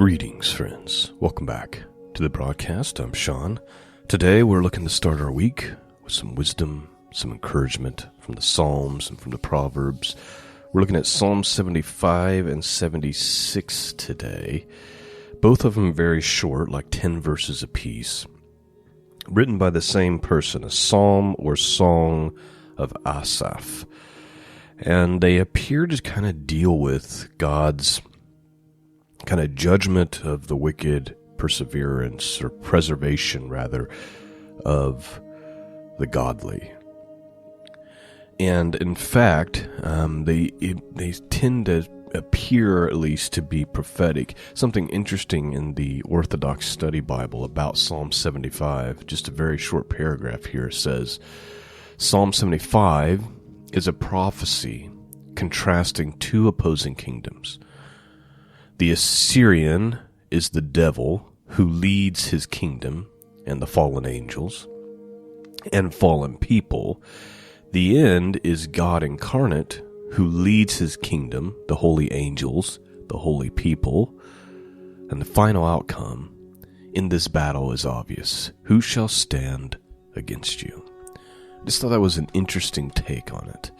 Greetings, friends. Welcome back to the broadcast. I'm Shawn. Today we're looking to start our week with some wisdom, some encouragement from the Psalms and from the Proverbs. We're looking at Psalm 75 and 76 today. Both of them very short, like 10 verses apiece. Written by the same person, a psalm or song of Asaph. And they appear to kind of deal with God's kind of judgment of the wicked, perseverance, or preservation, rather, of the godly. And in fact, they tend to appear, at least, to be prophetic. Something interesting in the Orthodox Study Bible about Psalm 75, just a very short paragraph here, says, Psalm 75 is a prophecy contrasting two opposing kingdoms. The Assyrian is the devil who leads his kingdom and the fallen angels and fallen people. The end is God incarnate who leads his kingdom, the holy angels, the holy people. And the final outcome in this battle is obvious. Who shall stand against you? I just thought that was an interesting take on it.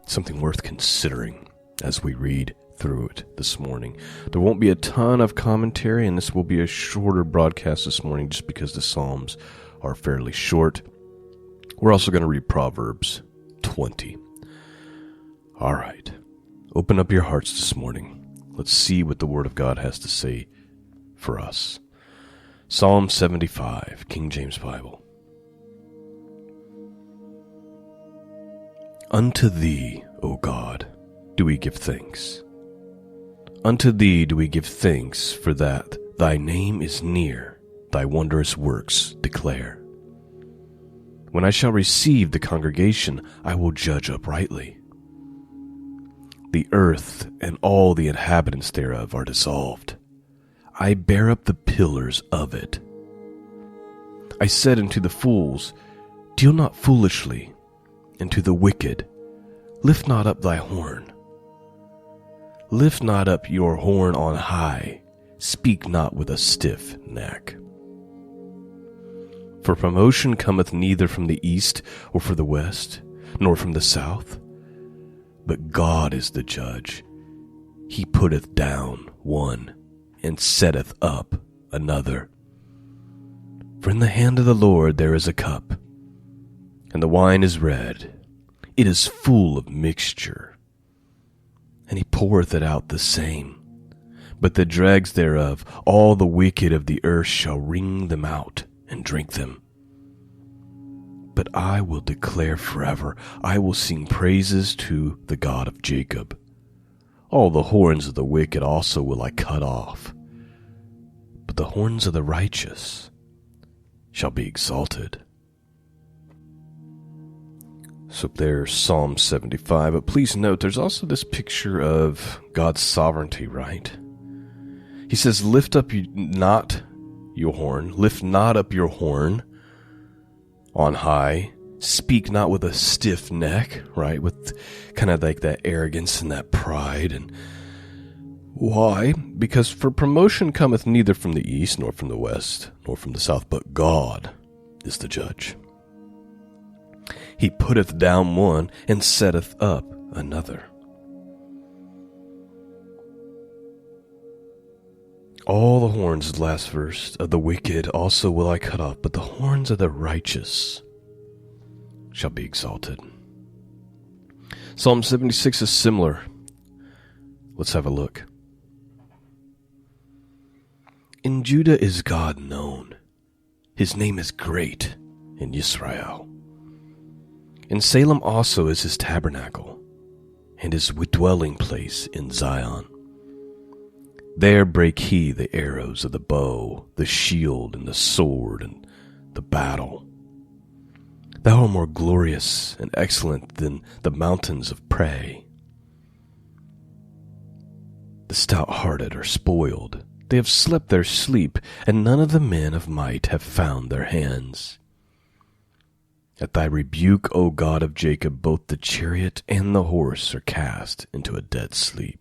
Something worth considering as we read through it this morning. There won't be a ton of commentary, and this will be a shorter broadcast this morning just because the Psalms are fairly short. We're also going to read Proverbs 20. All right. Open up your hearts this morning. Let's see what the Word of God has to say for us. Psalm 75, King James Bible. Unto thee, O God, do we give thanks. Unto thee do we give thanks, for that thy name is near, thy wondrous works declare. When I shall receive the congregation, I will judge uprightly. The earth and all the inhabitants thereof are dissolved. I bear up the pillars of it. I said unto the fools, deal not foolishly, and to the wicked, lift not up thy horn. Lift not up your horn on high, speak not with a stiff neck. For promotion cometh neither from the east or from the west, nor from the south. But God is the judge. He putteth down one, and setteth up another. For in the hand of the Lord there is a cup, and the wine is red. It is full of mixture. And he poureth it out the same. But the dregs thereof, all the wicked of the earth shall wring them out and drink them. But I will declare forever, I will sing praises to the God of Jacob. All the horns of the wicked also will I cut off, but the horns of the righteous shall be exalted. So there's Psalm 75, but please note there's also this picture of God's sovereignty, right? He says, lift up not your horn, lift not up your horn on high, speak not with a stiff neck, right? With kind of like that arrogance and that pride. And why? Because for promotion cometh neither from the east, nor from the west, nor from the south, but God is the judge. He putteth down one, and setteth up another. All the horns, the last verse, of the wicked also will I cut off, but the horns of the righteous shall be exalted. Psalm 76 is similar. Let's have a look. In Judah is God known. His name is great in Israel. In Salem also is his tabernacle, and his dwelling place in Zion. There brake he the arrows of the bow, the shield, and the sword, and the battle. Thou art more glorious and excellent than the mountains of prey. The stout-hearted are spoiled. They have slept their sleep, and none of the men of might have found their hands. At thy rebuke, O God of Jacob, both the chariot and the horse are cast into a dead sleep.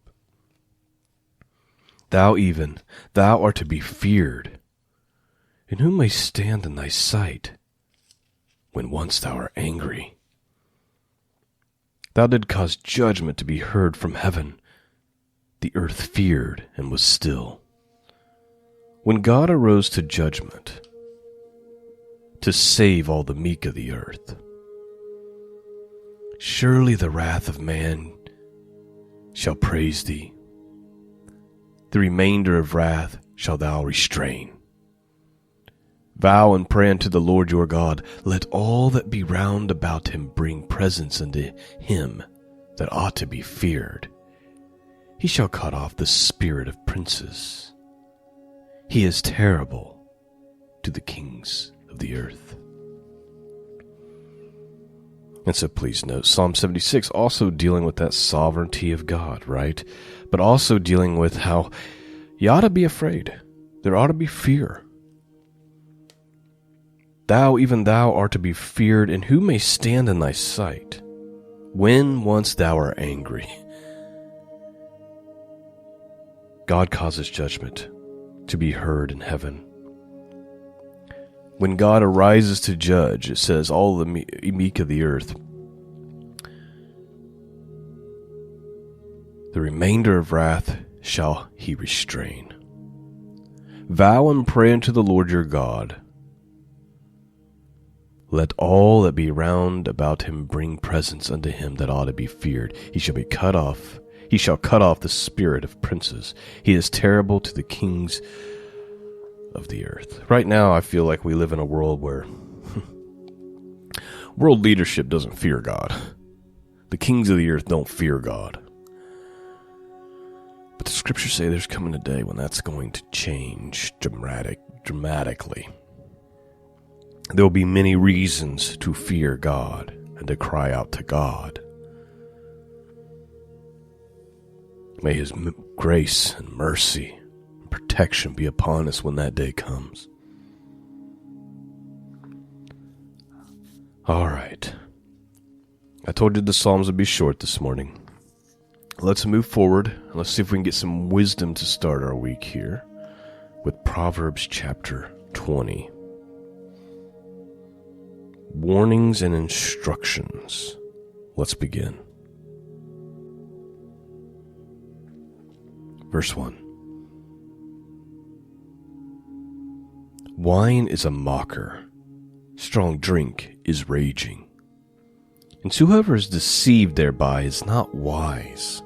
Thou art to be feared, and who may stand in thy sight when once thou art angry? Thou didst cause judgment to be heard from heaven. The earth feared and was still. When God arose to judgment, to save all the meek of the earth, surely the wrath of man shall praise thee. The remainder of wrath shalt thou restrain. Vow and pray unto the Lord your God. Let all that be round about him bring presents unto him that ought to be feared. He shall cut off the spirit of princes. He is terrible to the kings of the earth. And so please note, Psalm 76 also dealing with that sovereignty of God, right? But also dealing with how you ought to be afraid. There ought to be fear. Thou, even thou, art to be feared, and who may stand in thy sight when once thou art angry? God causes judgment to be heard in heaven. When God arises to judge, it says, all the meek of the earth, the remainder of wrath shall he restrain. Vow and pray unto the Lord your God. Let all that be round about him bring presents unto him that ought to be feared. He shall cut off the spirit of princes. He is terrible to the kings of the earth. Right now, I feel like we live in a world where world leadership doesn't fear God. The kings of the earth don't fear God. But the scriptures say there's coming a day when that's going to change dramatically. There will be many reasons to fear God and to cry out to God. May his grace and mercy and protection be upon us when that day comes. All right. I told you the Psalms would be short this morning. Let's move forward. Let's see if we can get some wisdom to start our week here with Proverbs chapter 20. Warnings and instructions. Let's begin. Verse 1. Wine is a mocker. Strong drink is raging. And whoever is deceived thereby is not wise.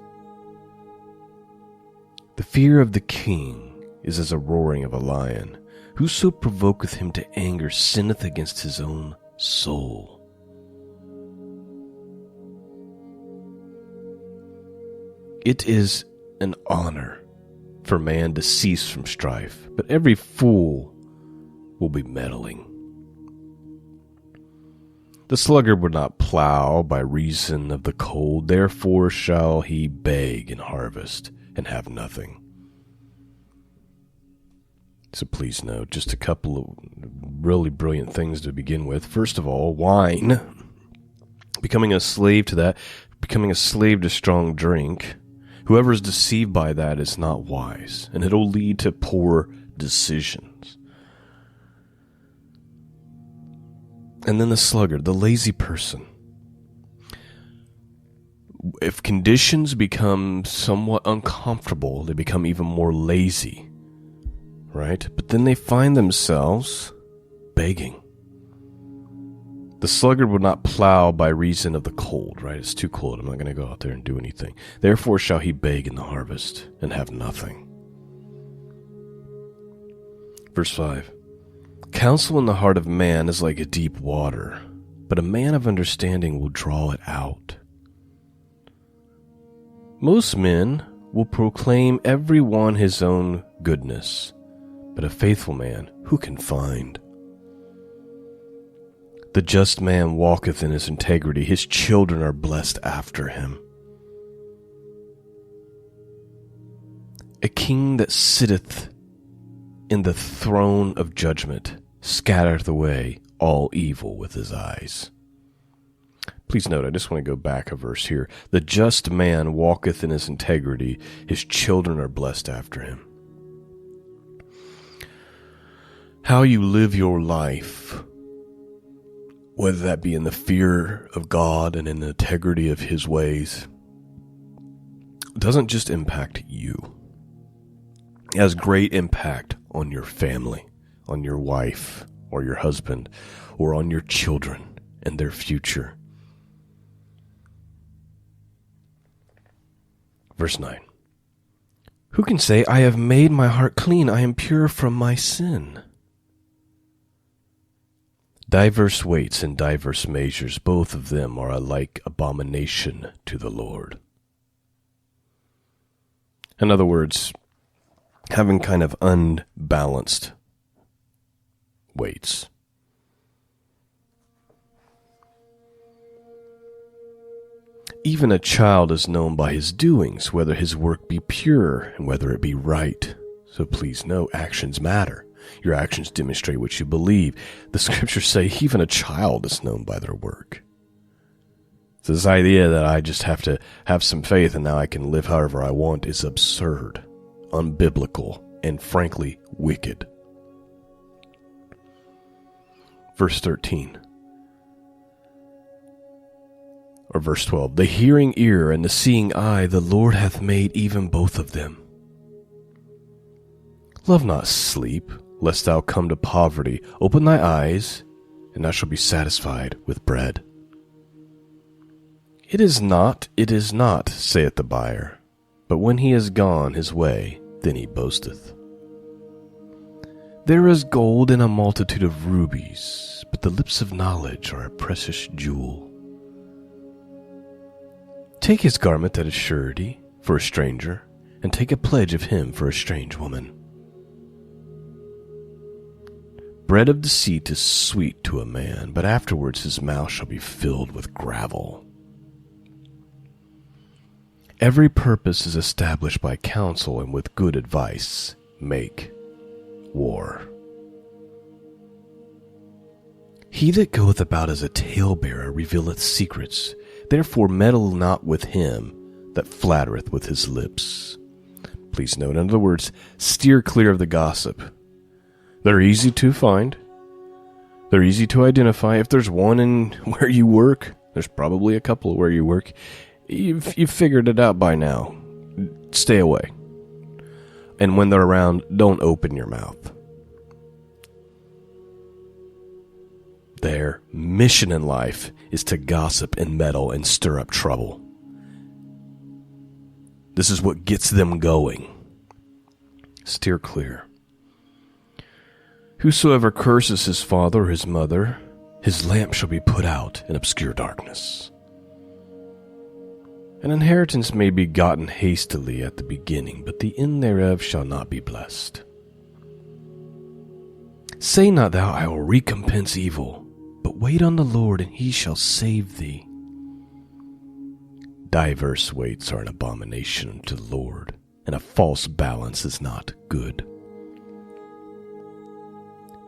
The fear of the king is as a roaring of a lion. Whoso provoketh him to anger sinneth against his own soul. It is an honor for man to cease from strife, but every fool will be meddling. The sluggard would not plow by reason of the cold, therefore shall he beg in harvest and have nothing. So please note just a couple of really brilliant things to begin with. First of all, wine, becoming a slave to that, becoming a slave to strong drink. Whoever is deceived by that is not wise, and it'll lead to poor decisions. And then the sluggard, the lazy person. If conditions become somewhat uncomfortable, they become even more lazy. Right? But then they find themselves begging. The sluggard would not plow by reason of the cold, right? It's too cold. I'm not going to go out there and do anything. Therefore shall he beg in the harvest and have nothing. Verse 5. Counsel in the heart of man is like a deep water, but a man of understanding will draw it out. Most men will proclaim every one his own goodness, but a faithful man who can find? The just man walketh in his integrity. His children are blessed after him. A king that sitteth in the throne of judgment scattereth away all evil with his eyes. Please note, I just want to go back a verse here. The just man walketh in his integrity. His children are blessed after him. How you live your life, whether that be in the fear of God and in the integrity of His ways, doesn't just impact you. It has great impact on your family, on your wife or your husband, or on your children and their future. Verse 9. Who can say, I have made my heart clean, I am pure from my sin? Diverse weights and diverse measures, both of them are alike abomination to the Lord. In other words, having kind of unbalanced weights. Even a child is known by his doings, whether his work be pure and whether it be right. So please know, actions matter. Your actions demonstrate what you believe. The scriptures say even a child is known by their work. So this idea that I just have to have some faith and now I can live however I want is absurd, unbiblical, and frankly wicked. Verse 13. Or verse 12, the hearing ear and the seeing eye, the Lord hath made even both of them. Love not sleep, lest thou come to poverty. Open thy eyes, and thou shalt be satisfied with bread. It is not, saith the buyer, but when he is gone his way, then he boasteth. There is gold in a multitude of rubies, but the lips of knowledge are a precious jewel. Take his garment that is surety for a stranger, and take a pledge of him for a strange woman. Bread of deceit is sweet to a man, but afterwards his mouth shall be filled with gravel. Every purpose is established by counsel, and with good advice make war. He that goeth about as a talebearer revealeth secrets. Therefore meddle not with him that flattereth with his lips. Please note, in other words, steer clear of the gossip. They're easy to find. They're easy to identify. If there's one in where you work, there's probably a couple where you work. You've figured it out by now. Stay away. And when they're around, don't open your mouth. Their mission in life is to gossip and meddle and stir up trouble. This is what gets them going. Steer clear. Whosoever curses his father or his mother, his lamp shall be put out in obscure darkness. An inheritance may be gotten hastily at the beginning, but the end thereof shall not be blessed. Say not thou, I will recompense evil, but wait on the Lord, and he shall save thee. Diverse weights are an abomination to the Lord, and a false balance is not good.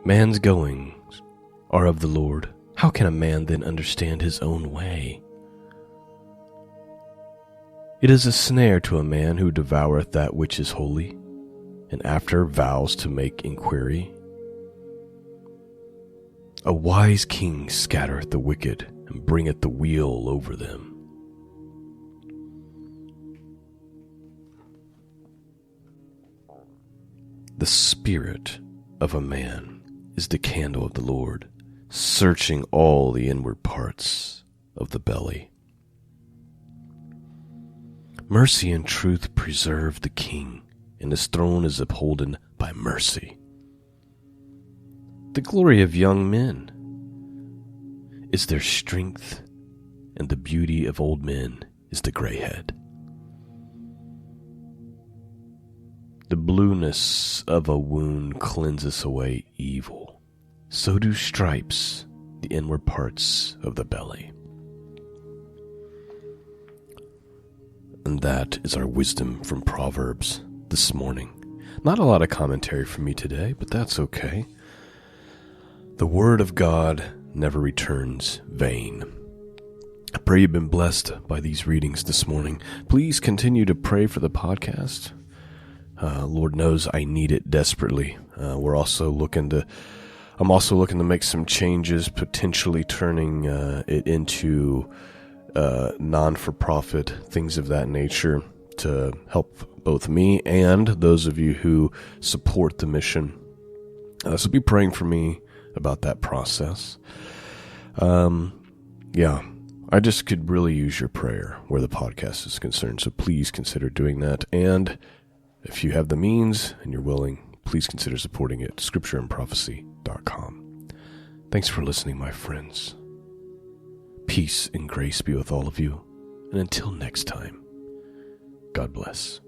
Man's goings are of the Lord. How can a man then understand his own way? It is a snare to a man who devoureth that which is holy, and after vows to make inquiry. A wise king scattereth the wicked, and bringeth the wheel over them. The spirit of a man is the candle of the Lord, searching all the inward parts of the belly. Mercy and truth preserve the king, and his throne is upholden by mercy. The glory of young men is their strength, and the beauty of old men is the gray head. The blueness of a wound cleanseth away evil, so do stripes the inward parts of the belly. And that is our wisdom from Proverbs this morning. Not a lot of commentary from me today, but that's okay. The Word of God never returns vain. I pray you've been blessed by these readings this morning. Please continue to pray for the podcast. Lord knows I need it desperately. I'm also looking to make some changes, potentially turning it into non-for-profit, things of that nature, to help both me and those of you who support the mission. So be praying for me about that process. I just could really use your prayer where the podcast is concerned, so please consider doing that. And if you have the means and you're willing, please consider supporting it, scriptureandprophecy.com. Thanks for listening, my friends. Peace and grace be with all of you, and until next time, God bless.